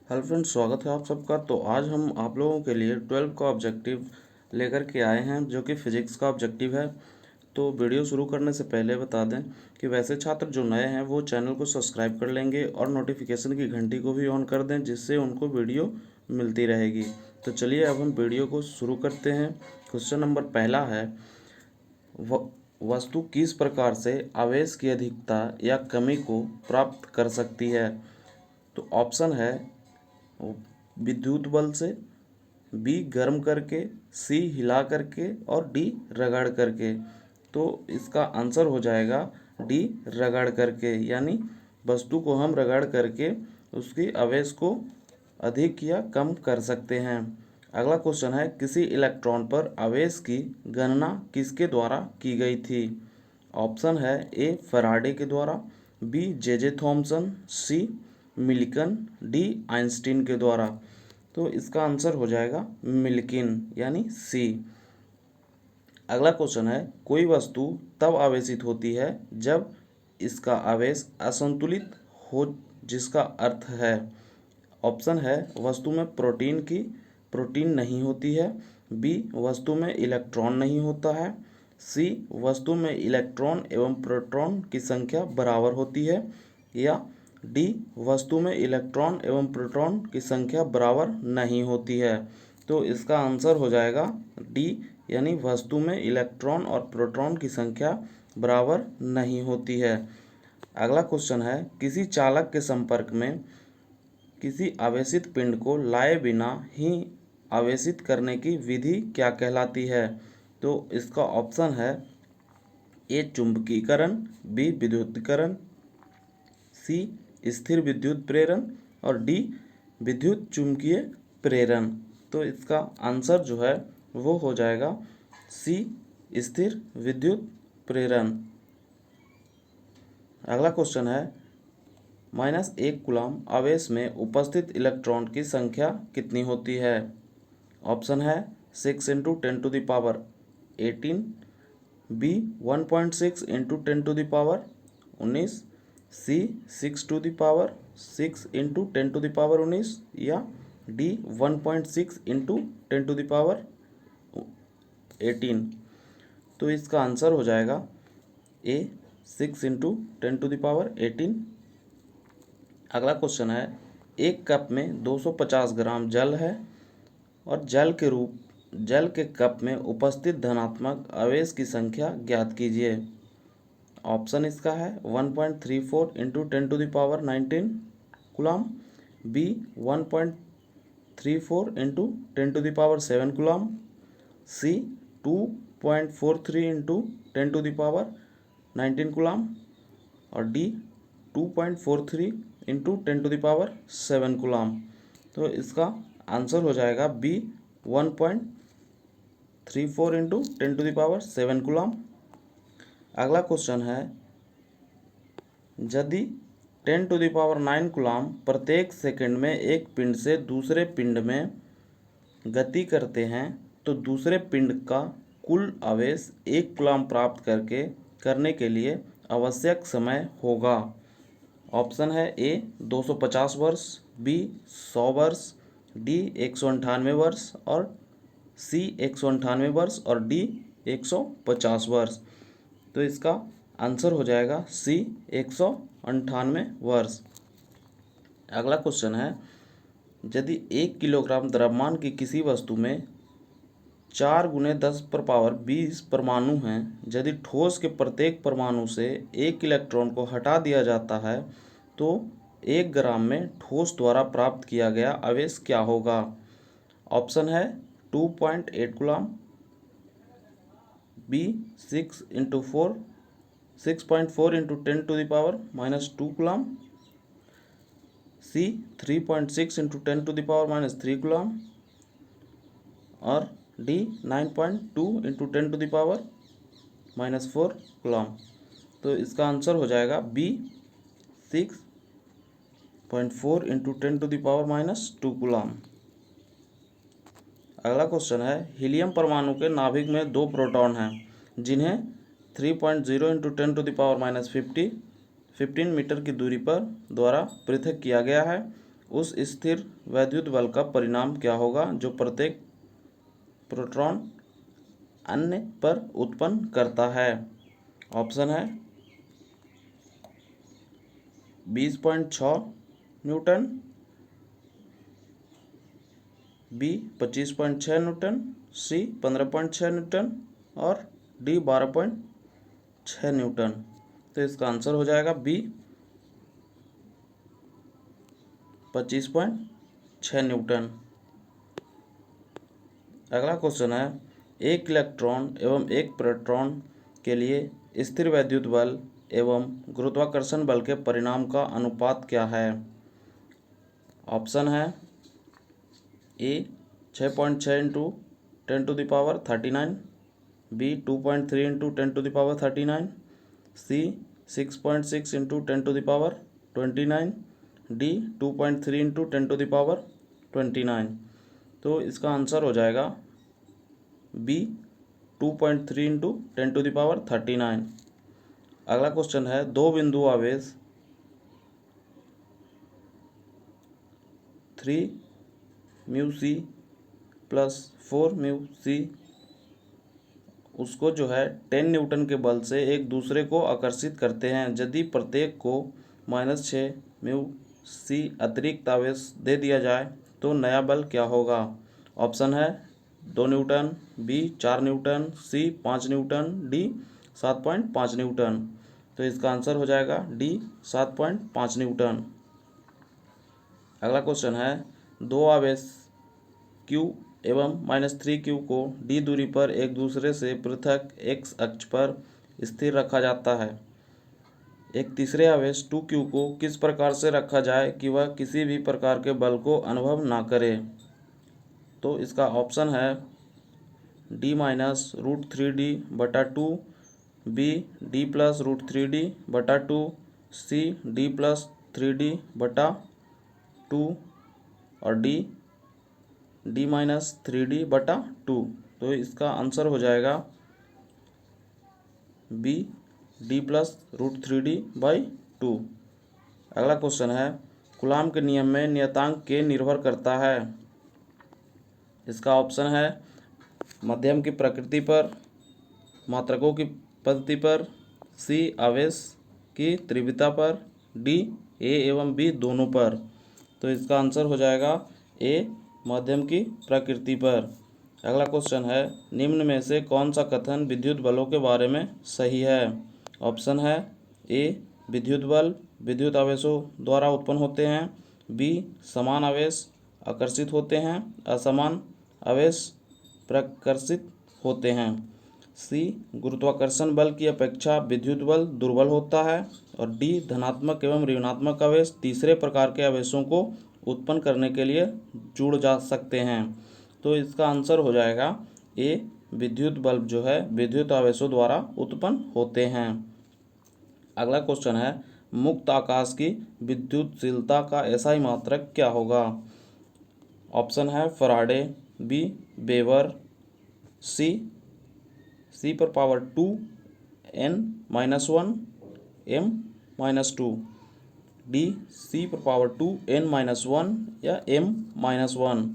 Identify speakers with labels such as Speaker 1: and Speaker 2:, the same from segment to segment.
Speaker 1: Hello friends, स्वागत है आप सबका। तो आज हम आप लोगों के लिए 12 का ऑब्जेक्टिव लेकर के आए हैं, जो कि फिजिक्स का ऑब्जेक्टिव है। तो वीडियो शुरू करने से पहले बता दें कि वैसे छात्र जो नए हैं वो चैनल को सब्सक्राइब कर लेंगे और नोटिफिकेशन की घंटी को भी ऑन कर दें, जिससे उनको वीडियो मिलती रहेगी। तो चलिए अब हम वीडियो को शुरू करते हैं। क्वेश्चन नंबर पहला है, वस्तु किस प्रकार से आवेश की अधिकता या कमी को प्राप्त कर सकती है। तो ऑप्शन है विद्युत बल से, बी गर्म करके, सी हिला करके और डी रगड़ करके। तो इसका आंसर हो जाएगा डी रगड़ करके, यानी वस्तु को हम रगड़ करके उसकी आवेश को अधिक या कम कर सकते हैं। अगला क्वेश्चन है, किसी इलेक्ट्रॉन पर आवेश की गणना किसके द्वारा की गई थी। ऑप्शन है ए फैराडे के द्वारा, बी जे थॉमसन, सी मिल्किन, डी आइंस्टीन के द्वारा। तो इसका आंसर हो जाएगा मिल्किन, यानी सी। अगला क्वेश्चन है, कोई वस्तु तब आवेशित होती है जब इसका आवेश असंतुलित हो, जिसका अर्थ है। ऑप्शन है वस्तु में प्रोटीन नहीं होती है, बी वस्तु में इलेक्ट्रॉन नहीं होता है, सी वस्तु में इलेक्ट्रॉन एवं प्रोटॉन की संख्या बराबर होती है, या डी वस्तु में इलेक्ट्रॉन एवं प्रोटॉन की संख्या बराबर नहीं होती है। तो इसका आंसर हो जाएगा डी, यानी वस्तु में इलेक्ट्रॉन और प्रोटॉन की संख्या बराबर नहीं होती है। अगला क्वेश्चन है, किसी चालक के संपर्क में किसी आवेशित पिंड को लाए बिना ही आवेशित करने की विधि क्या कहलाती है। तो इसका ऑप्शन है ए चुंबकीकरण, बी विद्युतीकरण, सी स्थिर विद्युत प्रेरण और डी विद्युत चुंबकीय प्रेरण। तो इसका आंसर जो है वो हो जाएगा सी स्थिर विद्युत प्रेरण। अगला क्वेश्चन है, -1 कूलम आवेश में उपस्थित इलेक्ट्रॉन की संख्या कितनी होती है। ऑप्शन है 6 × 10⁻18, बी 1.6 × 10⁻19, सी 6 × 10⁻19 या डी 1.6 × 10⁻18। तो इसका आंसर हो जाएगा ए 6 × 10⁻18। अगला क्वेश्चन है, एक कप में 250 ग्राम जल है और जल के कप में उपस्थित धनात्मक आवेश की संख्या ज्ञात कीजिए। ऑप्शन इसका है 1.34 × 10⁻19 कूलम, बी 1.34 × 10⁻7 कूलम, सी 2.43 × 10⁻19 कूलम और डी 2.43 × 10⁻7 कूलम। तो इसका आंसर हो जाएगा बी 1.34 × 10⁻7 कूलम। अगला क्वेश्चन है, यदि 10⁹ कूलम प्रत्येक सेकंड में एक पिंड से दूसरे पिंड में गति करते हैं, तो दूसरे पिंड का कुल आवेश 1 कूलम प्राप्त करने के लिए आवश्यक समय होगा। ऑप्शन है ए 250 वर्ष, बी 100 वर्ष, डी 198 वर्ष और सी 198 वर्ष और डी 150 वर्ष। तो इसका आंसर हो जाएगा सी 198 वर्ष। अगला क्वेश्चन है, यदि 1 किलोग्राम द्रव्यमान की किसी वस्तु में 4 × 10⁻20 परमाणु हैं, यदि ठोस के प्रत्येक परमाणु से 1 इलेक्ट्रॉन को हटा दिया जाता है, तो 1 ग्राम में ठोस द्वारा प्राप्त किया गया आवेश क्या होगा। ऑप्शन है 2.8 कूलम, बी 6.4 × 10⁻2 कूलम, सी 3.6 × 10⁻3 कूलम और डी 9.2 × 10⁻4 कूलम। तो इसका आंसर हो जाएगा बी 6.4 × 10⁻2 कूलम। अगला क्वेश्चन है, हीलियम परमाणु के नाभिक में 2 प्रोटॉन हैं, जिन्हें 3.0 × 10⁻15 मीटर की दूरी पर द्वारा पृथक किया गया है। उस स्थिर वैद्युत बल का परिणाम क्या होगा जो प्रत्येक प्रोटॉन अन्य पर उत्पन्न करता है। ऑप्शन है 20.6 न्यूटन, बी 25.6 न्यूटन, सी 15.6 न्यूटन और डी 12.6 न्यूटन। तो इसका आंसर हो जाएगा बी 25.6 न्यूटन। अगला क्वेश्चन है एक इलेक्ट्रॉन एवं एक प्रोटॉन के लिए स्थिर वैद्युत बल एवं गुरुत्वाकर्षण बल के परिणाम का अनुपात क्या है। ऑप्शन है ए 6.6 इंटू 10⁻39, बी 2.3 इंटू 10⁻39, सी 6.6 इंटू 10⁻29, डी 2.3 इंटू 10⁻29। तो इसका आंसर हो जाएगा बी 2.3 इंटू 10⁻39। अगला क्वेश्चन है दो बिंदु आवेश 3 mu C plus 4 mu C उसको जो है 10 न्यूटन के बल से एक दूसरे को आकर्षित करते हैं। यदि प्रत्येक को -6 म्यू सी अतिरिक्त आवेश दे दिया जाए तो नया बल क्या होगा। ऑप्शन है 2 न्यूटन, बी 4 न्यूटन, सी 5 न्यूटन, डी 7.5 न्यूटन। तो इसका आंसर हो जाएगा डी 7.5 न्यूटन। अगला क्वेश्चन है दो आवेश Q एवं -3Q को d दूरी पर एक दूसरे से पृथक x अक्ष पर स्थिर रखा जाता है। एक तीसरे आवेश 2Q को किस प्रकार से रखा जाए कि वह किसी भी प्रकार के बल को अनुभव ना करे। तो इसका ऑप्शन है d-√3d/2, बी d+√3d/2, सी d+3d/2 और डी d-3d/2। तो इसका आंसर हो जाएगा बी d+√3d/2। अगला क्वेश्चन है कूलाम के नियम में नियतांक के निर्भर करता है। इसका ऑप्शन है माध्यम की प्रकृति पर, मात्रकों की पद्धति पर, सी आवेश की तीव्रता पर, डी ए एवं बी दोनों पर। तो इसका आंसर हो जाएगा ए माध्यम की प्रकृति पर। अगला क्वेश्चन है निम्न में से कौन सा कथन विद्युत बलों के बारे में सही है। ऑप्शन है ए विद्युत बल विद्युत आवेशों द्वारा उत्पन्न होते हैं, बी समान आवेश आकर्षित होते हैं, असमान आवेश प्रकर्षित होते हैं, सी गुरुत्वाकर्षण बल की अपेक्षा विद्युत बल दुर्बल होता है और डी धनात्मक एवं ऋणात्मक आवेश तीसरे प्रकार के आवेशों को उत्पन्न करने के लिए जुड़ जा सकते हैं। तो इसका आंसर हो जाएगा ए विद्युत बल्ब जो है विद्युत आवेशों द्वारा उत्पन्न होते हैं। अगला क्वेश्चन है मुक्त आकाश की विद्युतशीलता का एसआई मात्रक क्या होगा। ऑप्शन है फराडे, बी वेबर, सी पर power 2 n-1 m-2, D C पर पावर 2 n-1 या m-1।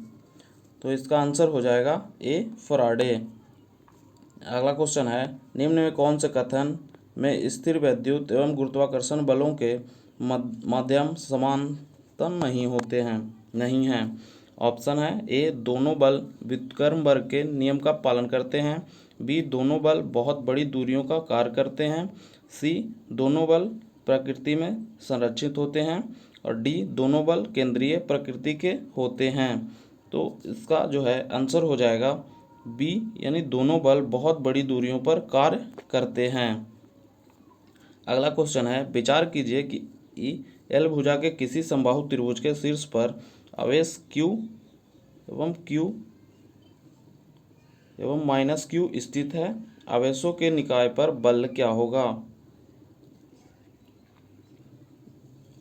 Speaker 1: तो इसका आंसर हो जाएगा ए फराडे। अगला क्वेश्चन है निम्न में कौन से कथन में स्थिर वैद्युत एवं गुरुत्वाकर्षण बलों के माध्यम समांतर नहीं हैं। ऑप्शन है ए दोनों बल व्युत्क्रम वर्ग के नियम का पालन करते हैं, बी दोनों बल बहुत बड़ी दूरियों का कार्य करते हैं, सी दोनों बल प्रकृति में संरक्षित होते हैं और डी दोनों बल केंद्रीय प्रकृति के होते हैं। तो इसका जो है आंसर हो जाएगा बी यानी दोनों बल बहुत बड़ी दूरियों पर कार्य करते हैं। अगला क्वेश्चन है विचार कीजिए कि एल भुजा के किसी समबाहु त्रिभुज के शीर्ष पर आवेश Q एवं -Q स्थित है। आवेशों के निकाय पर बल क्या होगा।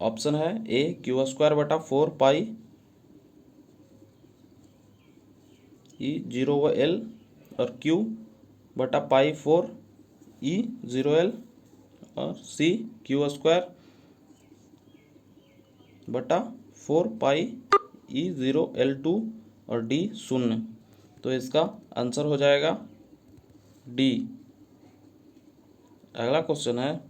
Speaker 1: ऑप्शन है ए q²/4 पाई E0L और q/π4 E0L और सी q²/4 4πe0L2 और डी 0। तो इसका आंसर हो जाएगा डी। अगला क्वेश्चन है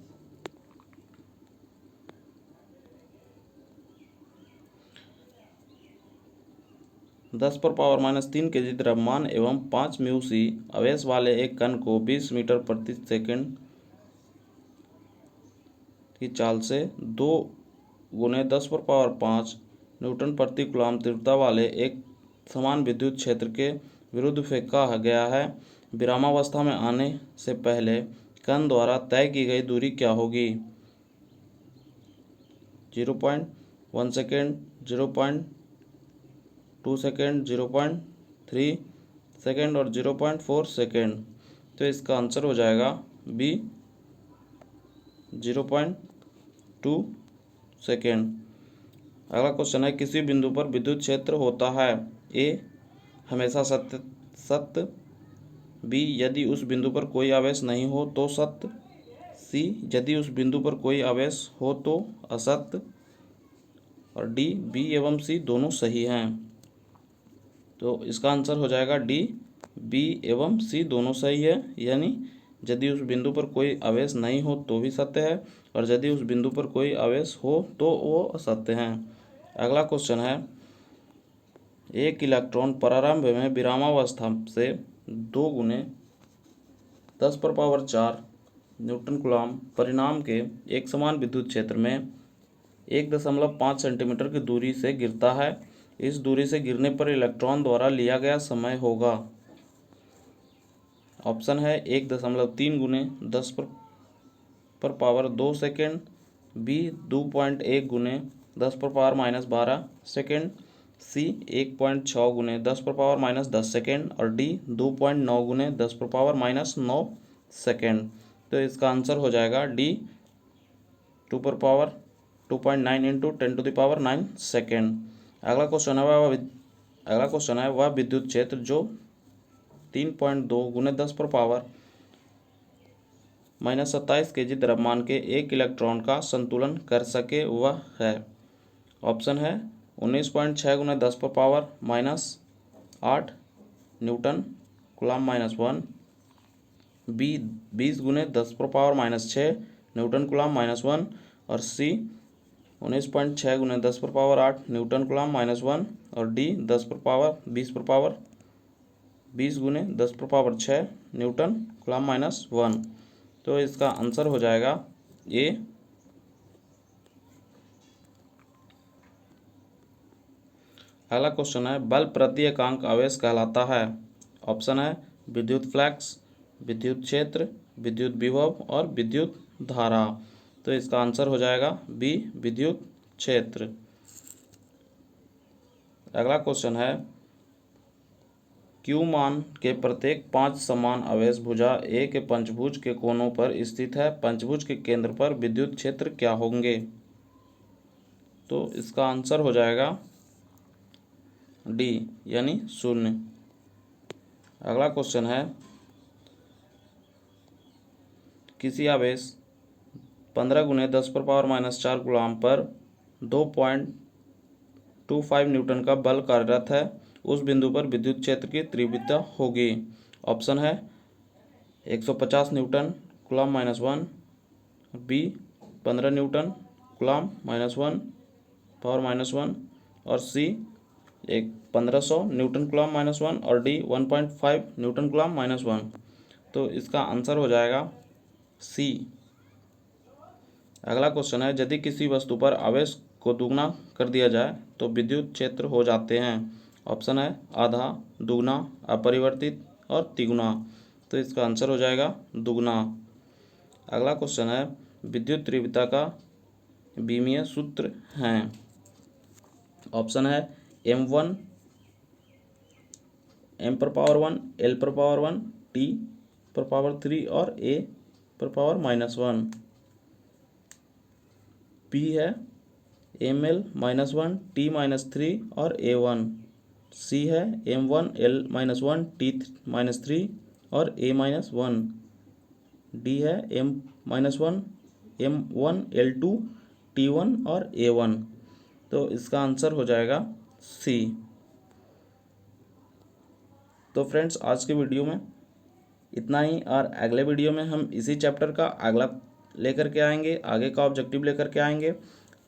Speaker 1: 10⁻³ kg द्रव्यमान एवं 5 μc आवेश वाले एक कण को 20 मीटर प्रति सेकंड की चाल से 2 × 10⁻5 न्यूटन प्रति कूलम्ब तीव्रता वाले एक समान विद्युत क्षेत्र के विरुद्ध फेंका गया है। विरामावस्था में आने से पहले कण द्वारा तय की गई दूरी क्या होगी? 0.1 सेकेंड, 0.2 सेकेंड, 0.3 सेकेंड और 0.4 सेकेंड। तो इसका आंसर हो जाएगा बी 0.2 सेकेंड। अगला क्वेश्चन है किसी बिंदु पर विद्युत क्षेत्र होता है। ए हमेशा सत्य, बी यदि उस बिंदु पर कोई आवेश नहीं हो तो सत्य, सी यदि उस बिंदु पर कोई आवेश हो तो असत्य और डी बी एवं सी दोनों सही हैं। तो इसका आंसर हो जाएगा डी बी एवं सी दोनों सही है, यानी यदि उस बिंदु पर कोई आवेश नहीं हो तो भी सत्य है और यदि उस बिंदु पर कोई आवेश हो तो वो असत्य हैं। अगला क्वेश्चन है एक इलेक्ट्रॉन प्रारंभ में विरामावस्था से 2 × 10⁻4 न्यूटन कूलम्ब परिणाम के एक समान विद्युत क्षेत्र में 1.5 सेंटीमीटर की दूरी से गिरता है। इस दूरी से गिरने पर इलेक्ट्रॉन द्वारा लिया गया समय होगा। ऑप्शन है 1.3 × 10⁻² सेकेंड, बी 2.1 × 10⁻−12 सेकेंड, सी 1.6 × 10⁻−10 सेकेंड और डी 2.9 × 10⁻−9 सेकेंड। तो इसका आंसर हो जाएगा डी 2.9 × 10⁹ सेकेंड। अगला क्वेश्चन है वह विद्युत क्षेत्र जो 3.2 × 10⁻27 kg द्रव्यमान के एक इलेक्ट्रॉन का संतुलन कर सके वह है। ऑप्शन है 19.6 × 10⁻−8 newton coulomb -1, B 20 × 10⁻−6 newton coulomb -1 और सी 19.6 × 10⁻8 न्यूटन कूलम्ब -1 और डी 20 × 10⁻6 न्यूटन कूलम्ब -1। तो इसका आंसर हो जाएगा ए। अगला क्वेश्चन है बल प्रति एकांक आवेश कहलाता है। ऑप्शन है विद्युत फ्लक्स, विद्युत क्षेत्र, विद्युत विभव और विद्युत धारा। तो इसका आंसर हो जाएगा बी विद्युत क्षेत्र। अगला क्वेश्चन है क्यू मान के प्रत्येक 5 समान आवेश भुजा ए के पंचभुज के कोनों पर स्थित है। पंचभुज के केंद्र पर विद्युत क्षेत्र क्या होंगे? तो इसका आंसर हो जाएगा डी यानी 0। अगला क्वेश्चन है किसी आवेश 15 × 10⁻⁻4 कूलम्ब पर 2.25 न्यूटन का बल कार्यरत है। उस बिंदु पर विद्युत क्षेत्र की तीव्रता होगी। ऑप्शन है 150 newton coulomb -1, B 15 newton coulomb -1 power -1 और सी 1500 न्यूटन कूलम्ब -1 और डी 1.5 न्यूटन कूलम्ब -1। तो इसका आंसर हो जाएगा सी। अगला क्वेश्चन है यदि किसी वस्तु पर आवेश को दुगना कर दिया जाए तो विद्युत क्षेत्र हो जाते हैं। ऑप्शन है आधा, दुगना, अपरिवर्तित और तिगुना। तो इसका आंसर हो जाएगा दुगना। अगला क्वेश्चन है विद्युत तीव्रता का बीमीय सूत्र हैं। ऑप्शन है m1 m⁻1 l⁻1 t⁻3 और a⁻−1। P है ml-1 t-3 और a1। C है m1 l-1 t-3 और a-1। D है m-1 m1 l2 t1 और a1। तो इसका आंसर हो जाएगा सी। तो फ्रेंड्स आज के वीडियो में इतना ही, और अगले वीडियो में हम इसी चैप्टर का अगला लेकर के आएंगे, आगे का ऑब्जेक्टिव लेकर के आएंगे।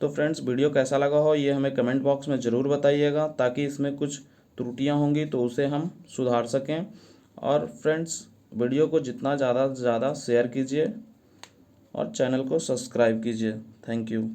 Speaker 1: तो फ्रेंड्स वीडियो कैसा लगा हो ये हमें कमेंट बॉक्स में ज़रूर बताइएगा, ताकि इसमें कुछ त्रुटियां होंगी तो उसे हम सुधार सकें। और फ्रेंड्स वीडियो को जितना ज़्यादा से ज़्यादा शेयर कीजिए और चैनल को सब्सक्राइब कीजिए। Thank you.